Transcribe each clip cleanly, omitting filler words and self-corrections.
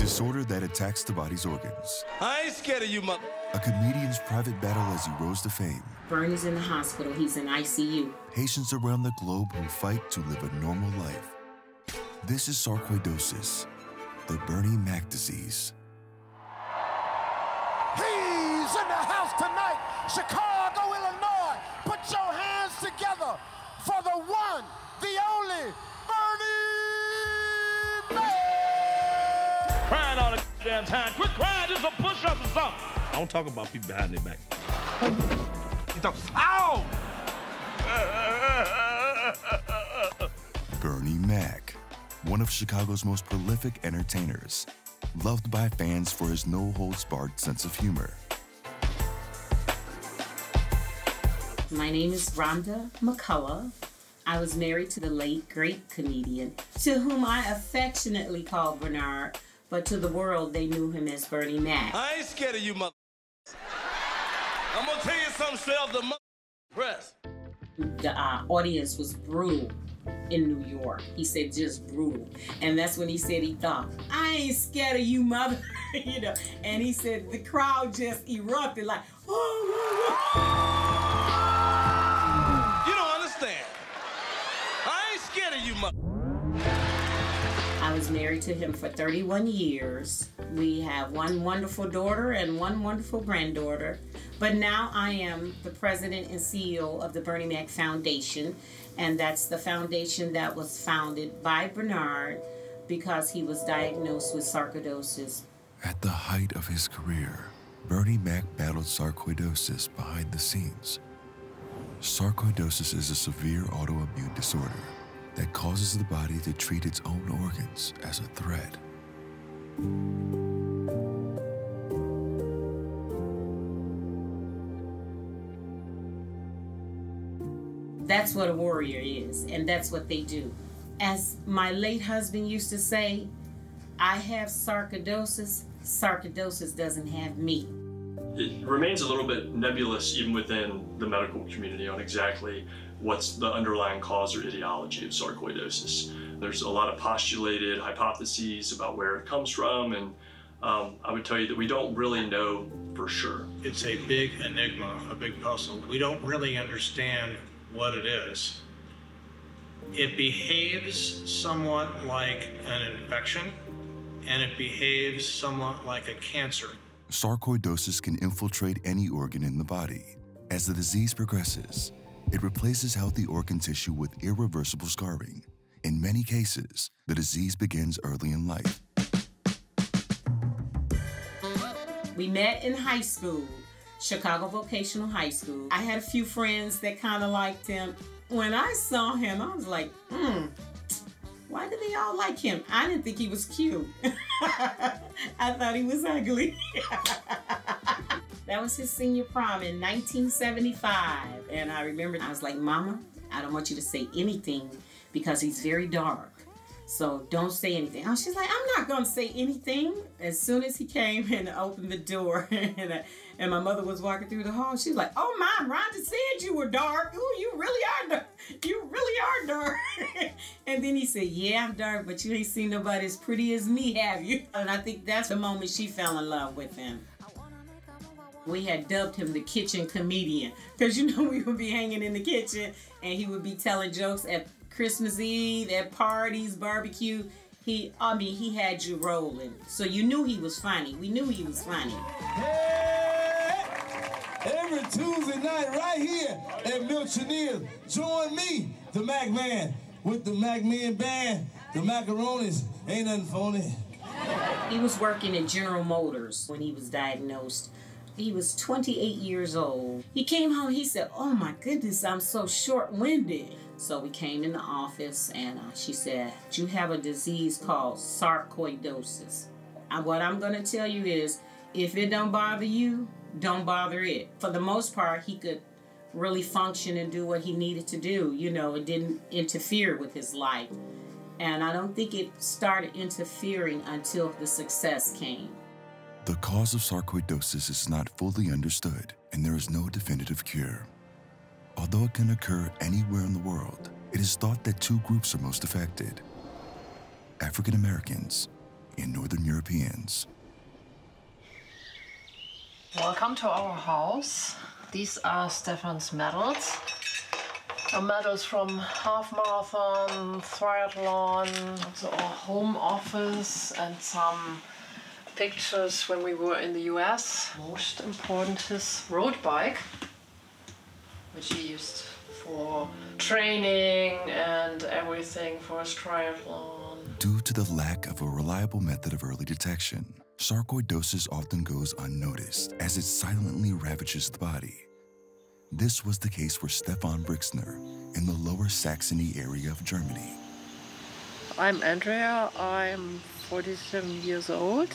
disorder that attacks the body's organs. I ain't scared of you, mother. A comedian's private battle as he rose to fame. Bernie's in the hospital. He's in ICU. Patients around the globe who fight to live a normal life. This is sarcoidosis, the Bernie Mac disease. He's in the house tonight, Chicago, Illinois. Put your hands together for the one, the only Bernie Mac. Crying all the damn time. Quit crying, just a push-up or something. I don't talk about people behind their back. You talk, ow! Bernie Mac, one of Chicago's most prolific entertainers, loved by fans for his no-holds-barred sense of humor. My name is Rhonda McCullough. I was married to the late, great comedian, to whom I affectionately called Bernard, but to the world, they knew him as Bernie Mac. I ain't scared of you, mother. I'm gonna tell you something straight off the press. The audience was brutal in New York. He said just brutal. And that's when he said he thought, I ain't scared of you, mother. You know, and he said the crowd just erupted like, You don't understand. I ain't scared of you, mother. I was married to him for 31 years. We have one wonderful daughter and one wonderful granddaughter. But now I am the president and CEO of the Bernie Mac Foundation, and that's the foundation that was founded by Bernard because he was diagnosed with sarcoidosis. At the height of his career, Bernie Mac battled sarcoidosis behind the scenes. Sarcoidosis is a severe autoimmune disorder that causes the body to treat its own organs as a threat. That's what a warrior is, and that's what they do. As my late husband used to say, I have sarcoidosis, sarcoidosis doesn't have me. It remains a little bit nebulous even within the medical community on exactly what's the underlying cause or etiology of sarcoidosis. There's a lot of postulated hypotheses about where it comes from, and I would tell you that we don't really know for sure. It's a big enigma, a big puzzle. We don't really understand what it is. It behaves somewhat like an infection, and it behaves somewhat like a cancer. Sarcoidosis can infiltrate any organ in the body. As the disease progresses, it replaces healthy organ tissue with irreversible scarring. In many cases, the disease begins early in life. We met in high school, Chicago Vocational High School. I had a few friends that kind of liked him. When I saw him, I was like, why do they all like him? I didn't think he was cute. I thought he was ugly. That was his senior prom in 1975. And I remember I was like, Mama, I don't want you to say anything because he's very dark. So don't say anything. Oh, she's like, I'm not going to say anything. As soon as he came and opened the door and my mother was walking through the hall, she was like, oh my, Rhonda said you were dark. Ooh, you really are dark. You really are dark. And then he said, yeah, I'm dark, but you ain't seen nobody as pretty as me, have you? And I think that's the moment she fell in love with him. We had dubbed him the kitchen comedian because, you know, we would be hanging in the kitchen and he would be telling jokes at Christmas Eve, at parties, barbecue. He had you rolling. So you knew he was funny. We knew he was funny. Hey! Every Tuesday night right here at Milchoneers, join me, the Mac Man, with the Mac Men Band, the Macaronis. Ain't nothing phony. He was working at General Motors when he was diagnosed. He was 28 years old. He came home, he said, oh my goodness, I'm so short-winded. So we came in the office and she said, you have a disease called sarcoidosis. And what I'm gonna tell you is, if it don't bother you, don't bother it. For the most part, he could really function and do what he needed to do. You know, it didn't interfere with his life. And I don't think it started interfering until the success came. The cause of sarcoidosis is not fully understood, and there is no definitive cure. Although it can occur anywhere in the world, it is thought that two groups are most affected: African Americans and Northern Europe. Europeans. Welcome to our house. These are Stefan's medals. Medals from half marathon, triathlon, also our home office, and some pictures when we were in the US. Most important, his road bike, which he used for training and everything for his triathlon. Due to the lack of a reliable method of early detection, sarcoidosis often goes unnoticed as it silently ravages the body. This was the case for Stefan Brixner in the Lower Saxony area of Germany. I'm Andrea, I'm 47 years old.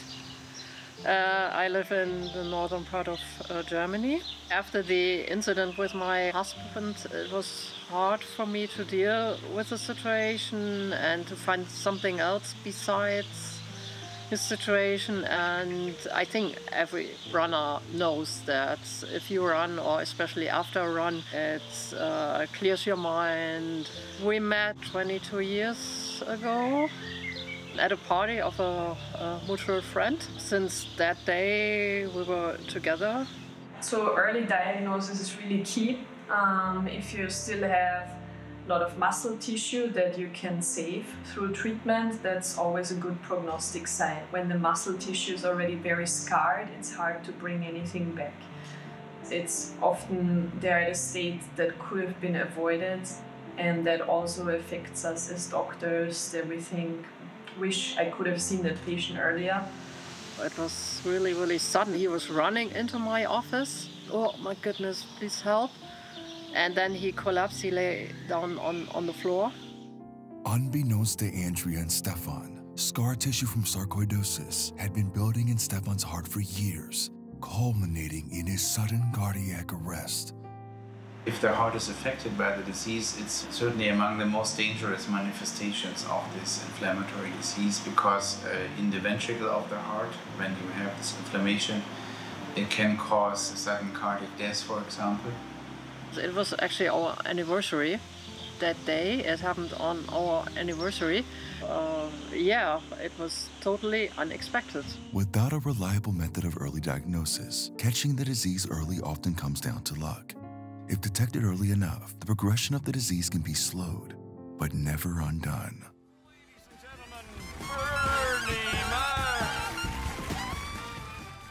I live in the northern part of Germany. After the incident with my husband, it was hard for me to deal with the situation and to find something else besides his situation. And I think every runner knows that if you run, or especially after a run, it clears your mind. We met 22 years ago at a party of a mutual friend. Since that day we were together. So early diagnosis is really key. If you still have a lot of muscle tissue that you can save through treatment, that's always a good prognostic sign. When the muscle tissue is already very scarred, it's hard to bring anything back. It's often there at a state that could have been avoided, and that also affects us as doctors, that we think, wish I could have seen that patient earlier. It was really, really sudden. He was running into my office. Oh my goodness, please help. And then he collapsed, he lay down on the floor. Unbeknownst to Andrea and Stefan, scar tissue from sarcoidosis had been building in Stefan's heart for years, culminating in his sudden cardiac arrest. If the heart is affected by the disease, it's certainly among the most dangerous manifestations of this inflammatory disease, because in the ventricle of the heart, when you have this inflammation, it can cause sudden cardiac death, for example. It was actually our anniversary that day. It happened on our anniversary. Yeah, it was totally unexpected. Without a reliable method of early diagnosis, catching the disease early often comes down to luck. If detected early enough, the progression of the disease can be slowed, but never undone.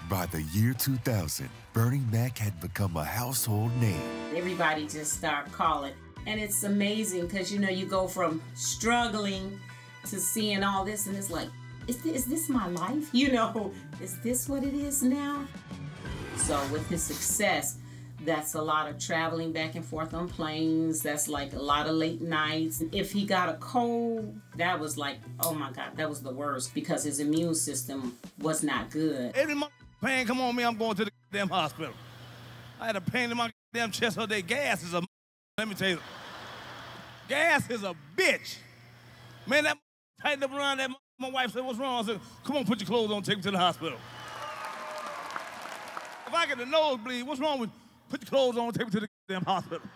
By the year 2000, Bernie Mac had become a household name. Everybody just start calling. And it's amazing because, you know, you go from struggling to seeing all this, and it's like, is this my life? You know, is this what it is now? So with his success, that's a lot of traveling back and forth on planes. That's like a lot of late nights. If he got a cold, that was like, oh my God, that was the worst, because his immune system was not good. Every pain come on me, I'm going to the damn hospital. I had a pain in my damn chest all day. Gas is a, let me tell you, gas is a bitch. Man, that tightened up around that. My wife said, what's wrong? I said, come on, put your clothes on, take me to the hospital. If I get a nosebleed, what's wrong with put your clothes on, take me to the damn hospital?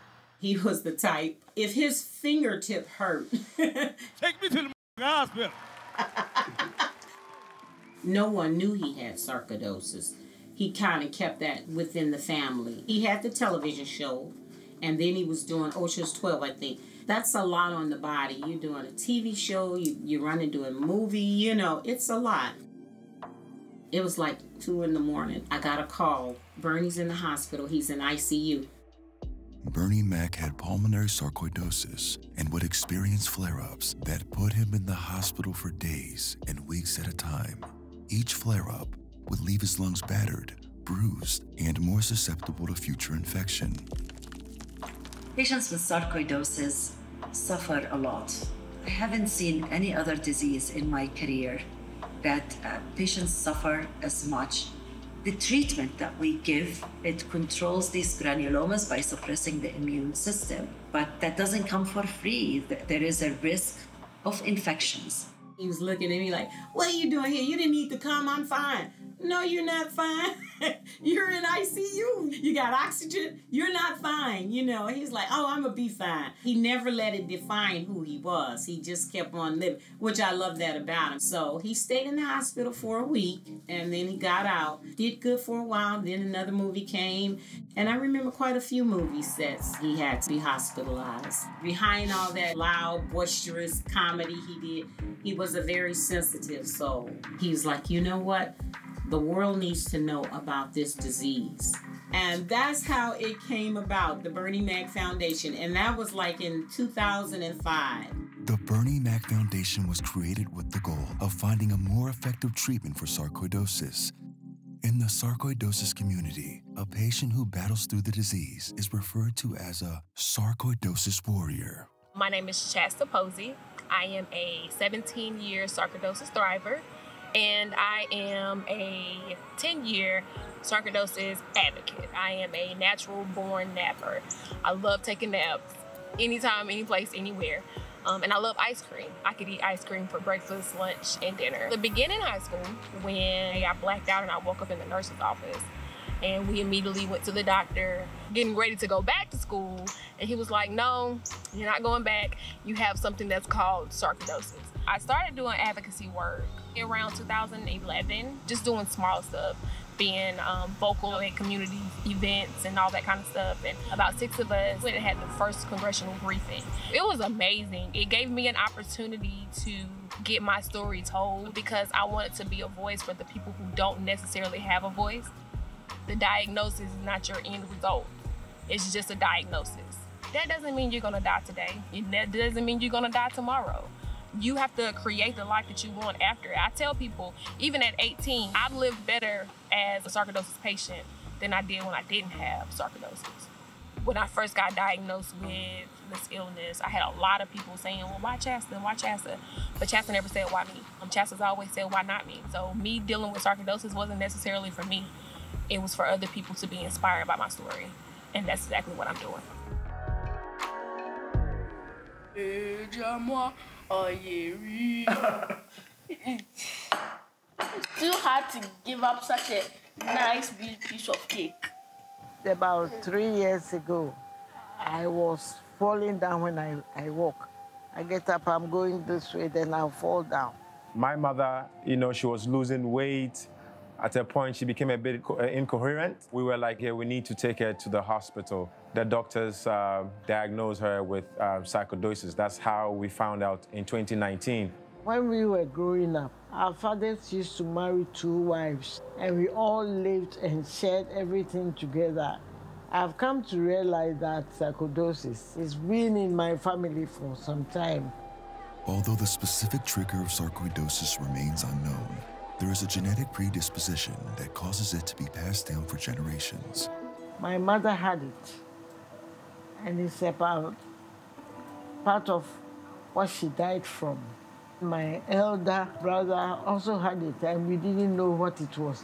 He was the type, if his fingertip hurt. Take me to the hospital. No one knew he had sarcoidosis. He kind of kept that within the family. He had the television show, and then he was doing Ocean's 12, I think. That's a lot on the body. You're doing a TV show, you're running to a movie, you know, it's a lot. It was like 2 in the morning. I got a call. Bernie's in the hospital. He's in ICU. Bernie Mac had pulmonary sarcoidosis and would experience flare-ups that put him in the hospital for days and weeks at a time. Each flare-up would leave his lungs battered, bruised, and more susceptible to future infection. Patients with sarcoidosis suffer a lot. I haven't seen any other disease in my career that patients suffer as much. The treatment that we give, it controls these granulomas by suppressing the immune system, but that doesn't come for free. There is a risk of infections. He was looking at me like, what are you doing here? You didn't need to come, I'm fine. No, you're not fine. You're in ICU. You got oxygen. You're not fine. You know, he's like, oh, I'm going to be fine. He never let it define who he was. He just kept on living, which I love that about him. So he stayed in the hospital for a week, and then he got out. Did good for a while. Then another movie came. And I remember quite a few movie sets he had to be hospitalized. Behind all that loud, boisterous comedy he did, he was a very sensitive soul. He was like, you know what? The world needs to know about this disease. And that's how it came about, the Bernie Mac Foundation. And that was like in 2005. The Bernie Mac Foundation was created with the goal of finding a more effective treatment for sarcoidosis. In the sarcoidosis community, a patient who battles through the disease is referred to as a sarcoidosis warrior. My name is Shasta Posey. I am a 17-year sarcoidosis thriver, and I am a 10-year sarcoidosis advocate. I am a natural-born napper. I love taking naps anytime, any place, anywhere. And I love ice cream. I could eat ice cream for breakfast, lunch, and dinner. The beginning of high school, when I got blacked out and I woke up in the nurse's office, and we immediately went to the doctor, getting ready to go back to school, and he was like, no, you're not going back. You have something that's called sarcoidosis. I started doing advocacy work around 2011, just doing small stuff, being vocal at community events and all that kind of stuff. And about 6 of us went and had the first congressional briefing. It was amazing. It gave me an opportunity to get my story told, because I wanted to be a voice for the people who don't necessarily have a voice. The diagnosis is not your end result. It's just a diagnosis. That doesn't mean you're gonna die today. That doesn't mean you're gonna die tomorrow. You have to create the life that you want after. I tell people, even at 18, I've lived better as a sarcoidosis patient than I did when I didn't have sarcoidosis. When I first got diagnosed with this illness, I had a lot of people saying, well, why Chasta? Why Chasta? But Chasta never said, why me? Chasta's always said, why not me? So me dealing with sarcoidosis wasn't necessarily for me. It was for other people to be inspired by my story. And that's exactly what I'm doing. It's too hard to give up such a nice, big piece of cake. About 3 years ago, I was falling down when I walk. I get up, I'm going this way, then I'll fall down. My mother, she was losing weight. At a point, she became a bit incoherent. We were like, yeah, we need to take her to the hospital. The doctors diagnosed her with sarcoidosis. That's how we found out in 2019. When we were growing up, our fathers used to marry 2 wives, and we all lived and shared everything together. I've come to realize that sarcoidosis has been in my family for some time. Although the specific trigger of sarcoidosis remains unknown, there is a genetic predisposition that causes it to be passed down for generations. My mother had it, and it's about part of what she died from. My elder brother also had it, and we didn't know what it was.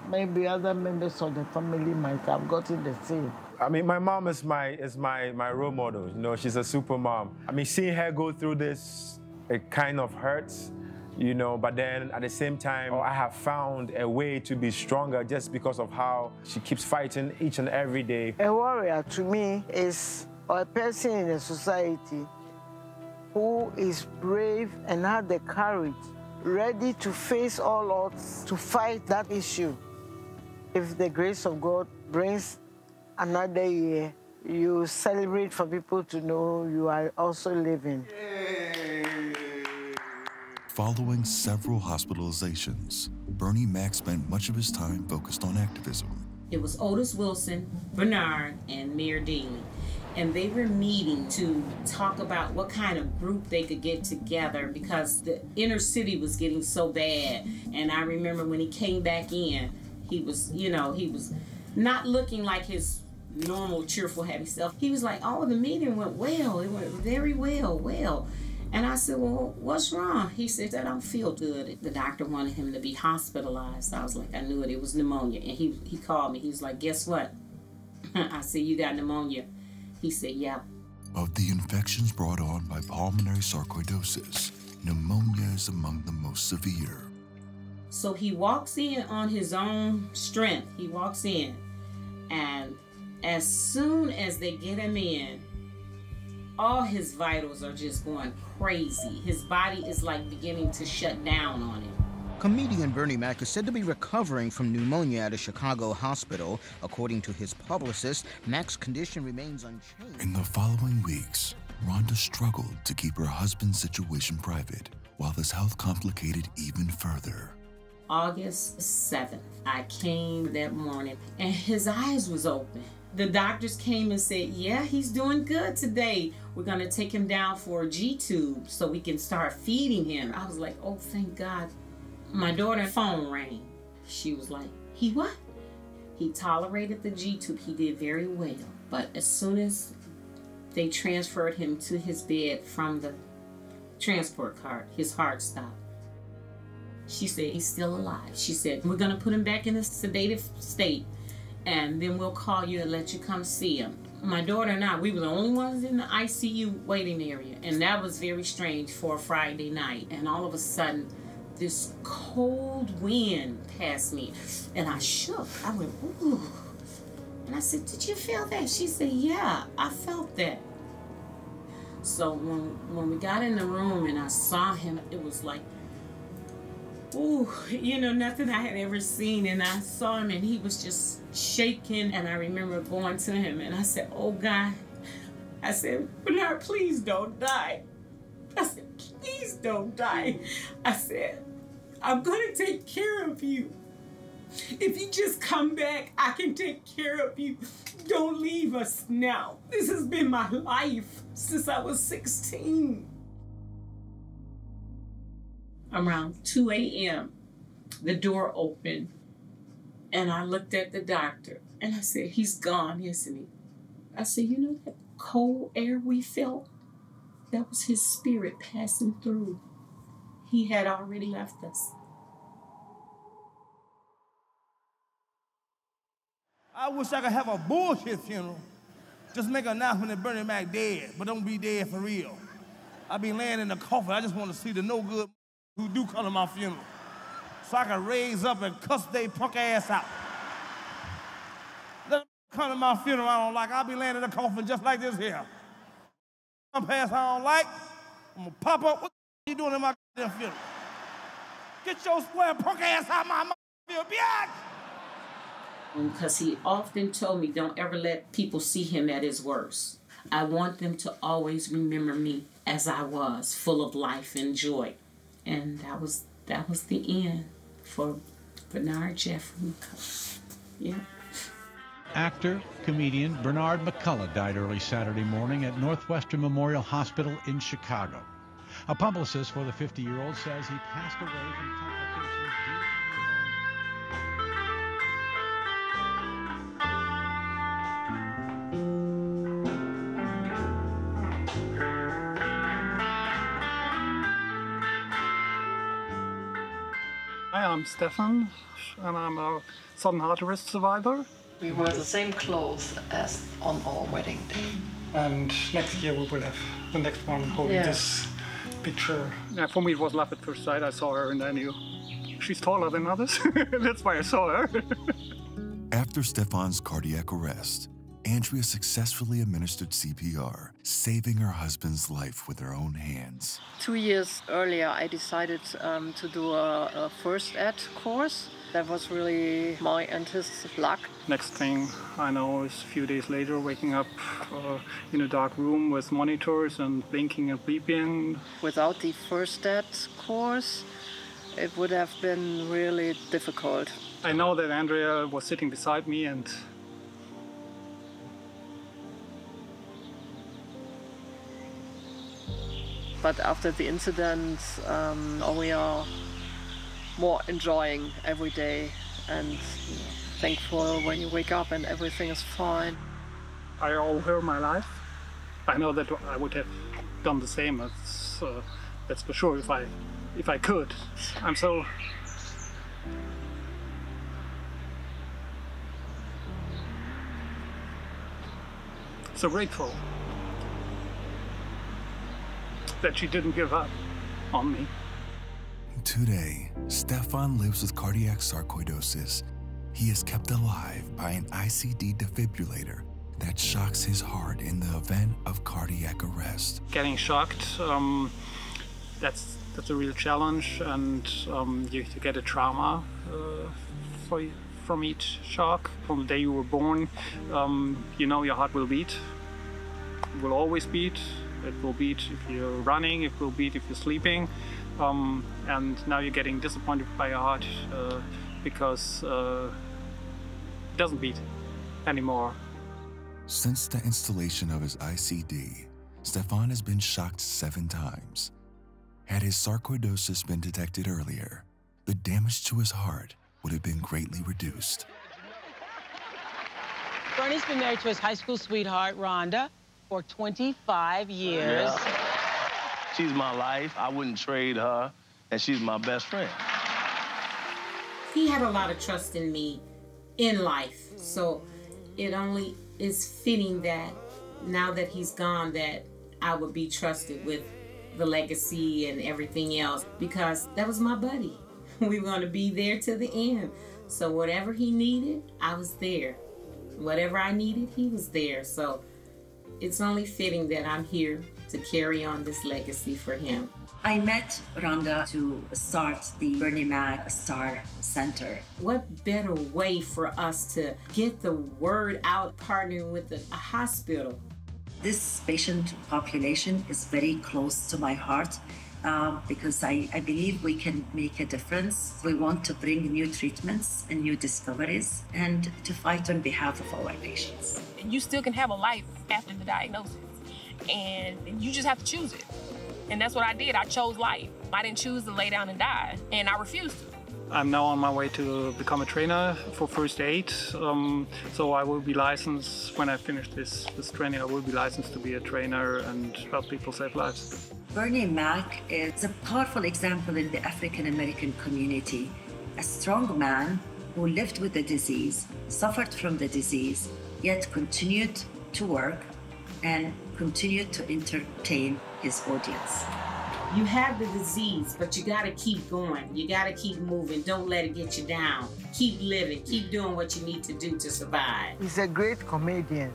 Maybe other members of the family might have gotten the same. I mean, my mom is my role model. She's a super mom. I mean, seeing her go through this, it kind of hurts. But then at the same time, I have found a way to be stronger just because of how she keeps fighting each and every day. A warrior to me is a person in a society who is brave and has the courage, ready to face all odds to fight that issue. If the grace of God brings another year, you celebrate for people to know you are also living. Following several hospitalizations, Bernie Mac spent much of his time focused on activism. It was Otis Wilson, Bernard, and Mayor Daley. And they were meeting to talk about what kind of group they could get together because the inner city was getting so bad. And I remember when he came back in, he was, he was not looking like his normal, cheerful, happy self. He was like, oh, the meeting went well. It went very well. And I said, well, what's wrong? He said, I don't feel good. The doctor wanted him to be hospitalized. I was like, I knew it. It was pneumonia. And he called me. He was like, guess what? I said, you got pneumonia. He said, yeah. Of the infections brought on by pulmonary sarcoidosis, pneumonia is among the most severe. So he walks in on his own strength. He walks in, and as soon as they get him in, all his vitals are just going crazy. His body is like beginning to shut down on him. Comedian Bernie Mac is said to be recovering from pneumonia at a Chicago hospital. According to his publicist, Mac's condition remains unchanged. In the following weeks, Rhonda struggled to keep her husband's situation private, while his health complicated even further. August 7th, I came that morning and his eyes was open. The doctors came and said, yeah, he's doing good today. We're gonna take him down for a G-tube so we can start feeding him. I was like, oh, thank God. My daughter's phone rang. She was like, he what? He tolerated the G-tube. He did very well. But as soon as they transferred him to his bed from the transport cart, his heart stopped. She said, he's still alive. She said, we're gonna put him back in a sedative state, and then we'll call you and let you come see him. My daughter and I, we were the only ones in the ICU waiting area, and that was very strange for a Friday night. And all of a sudden, this cold wind passed me, and I shook. I went, ooh. And I said, did you feel that? She said, yeah, I felt that. So when we got in the room and I saw him, it was like, ooh, you know, nothing I had ever seen. And I saw him and he was just shaking. And I remember going to him and I said, oh God, I said, Bernard, please don't die. I said, please don't die. I said, I'm gonna take care of you. If you just come back, I can take care of you. Don't leave us now. This has been my life since I was 16. Around 2 a.m., the door opened, and I looked at the doctor, and I said, he's gone, isn't he? I said, you know that cold air we felt? That was his spirit passing through. He had already left us. I wish I could have a bullshit funeral. Just make an announcement that Bernie Mac dead, but don't be dead for real. I be laying in the coffin. I just want to see the no good who do come to my funeral, so I can raise up and cuss they punk ass out. Let them come to my funeral I don't like. I'll be laying in the coffin just like this here. Some pass I don't like, I'm gonna pop up. What the you doing in my goddamn funeral? Get your square punk ass out my funeral, bitch! Because he often told me, don't ever let people see him at his worst. I want them to always remember me as I was, full of life and joy. And that was the end for Bernard Jeffrey McCullough. Yeah. Actor, comedian Bernard McCullough died early Saturday morning at Northwestern Memorial Hospital in Chicago. A publicist for the 50-year-old says he passed away from complications due to Hi, I'm Stefan, and I'm a sudden heart arrest survivor. We wore the same clothes as on our wedding day. And next year we will have the next one holding this picture. Yeah, for me it was love at first sight. I saw her and I knew she's taller than others. That's why I saw her. After Stefan's cardiac arrest, Andrea successfully administered CPR, saving her husband's life with her own hands. 2 years earlier, I decided to do a first aid course. That was really my and his luck. Next thing I know is a few days later, waking up in a dark room with monitors and blinking and beeping. Without the first aid course, it would have been really difficult. I know that Andrea was sitting beside me and but after the incident, we are more enjoying every day and thankful when you wake up and everything is fine. I owe her my life. I know that I would have done the same. That's for sure if I could. I'm so grateful that she didn't give up on me. Today, Stefan lives with cardiac sarcoidosis. He is kept alive by an ICD defibrillator that shocks his heart in the event of cardiac arrest. Getting shocked, that's a real challenge, and you get a trauma from each shock. From the day you were born, you know your heart will beat. It will always beat. It will beat if you're running, it will beat if you're sleeping. And now you're getting disappointed by your heart because it doesn't beat anymore. Since the installation of his ICD, Stefan has been shocked 7 times. Had his sarcoidosis been detected earlier, the damage to his heart would have been greatly reduced. Bernie's been married to his high school sweetheart, Rhonda, for 25 years. Yeah. She's my life. I wouldn't trade her, and she's my best friend. He had a lot of trust in me in life, so it only is fitting that now that he's gone that I would be trusted with the legacy and everything else, because that was my buddy. We were going to be there to the end. So whatever he needed, I was there. Whatever I needed, he was there. So it's only fitting that I'm here to carry on this legacy for him. I met Rhonda to start the Bernie Mac Star Center. What better way for us to get the word out partnering with a hospital? This patient population is very close to my heart because I believe we can make a difference. We want to bring new treatments and new discoveries and to fight on behalf of our patients. You still can have a life after the diagnosis, and you just have to choose it. And that's what I did. I chose life. I didn't choose to lay down and die, and I refused to. I'm now on my way to become a trainer for first aid. So I will be licensed, when I finish this training, I will be licensed to be a trainer and help people save lives. Bernie Mac is a powerful example in the African American community. A strong man who lived with the disease, suffered from the disease, yet continued to work and continued to entertain his audience. You have the disease, but you gotta keep going. You gotta keep moving. Don't let it get you down. Keep living. Keep doing what you need to do to survive. He's a great comedian.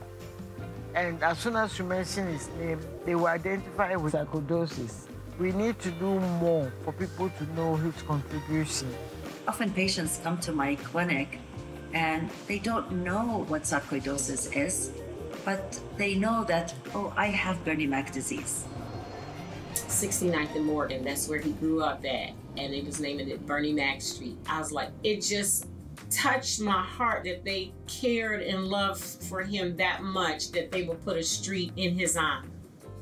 And as soon as you mention his name, they will identify with sarcoidosis. We need to do more for people to know his contribution. Often patients come to my clinic and they don't know what sarcoidosis is, but they know that, oh, I have Bernie Mac disease. 69th and Morgan, that's where he grew up at, and they was naming it Bernie Mac Street. I was like, it just touched my heart that they cared and loved for him that much that they would put a street in his honor.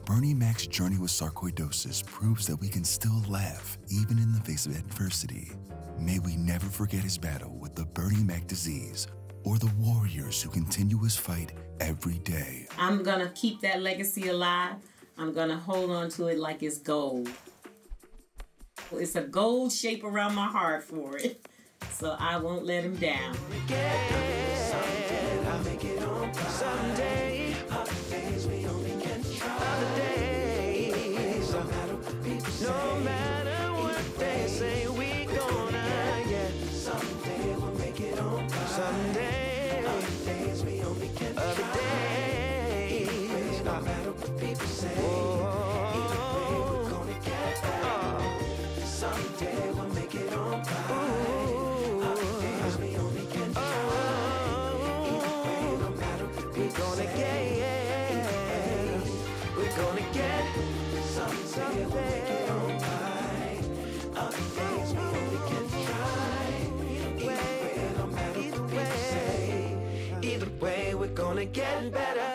Bernie Mac's journey with sarcoidosis proves that we can still laugh even in the face of adversity. May we never forget his battle with the Bernie Mac disease or the warriors who continue his fight every day. I'm gonna keep that legacy alive. I'm gonna hold on to it like it's gold. It's a gold shape around my heart for it, so I won't let him down. No matter what they say, we gonna, yeah. Someday we'll make it on time. Someday. Other days we only can try. Other days. No matter what people say. Either way we're gonna get better. Someday we'll make it on time. Other days we only can try. Either way, no matter what people say. We're gonna get. Someday we'll make it on time. Other days we only can try. Either way, no matter what people say. Either way, we're gonna get better.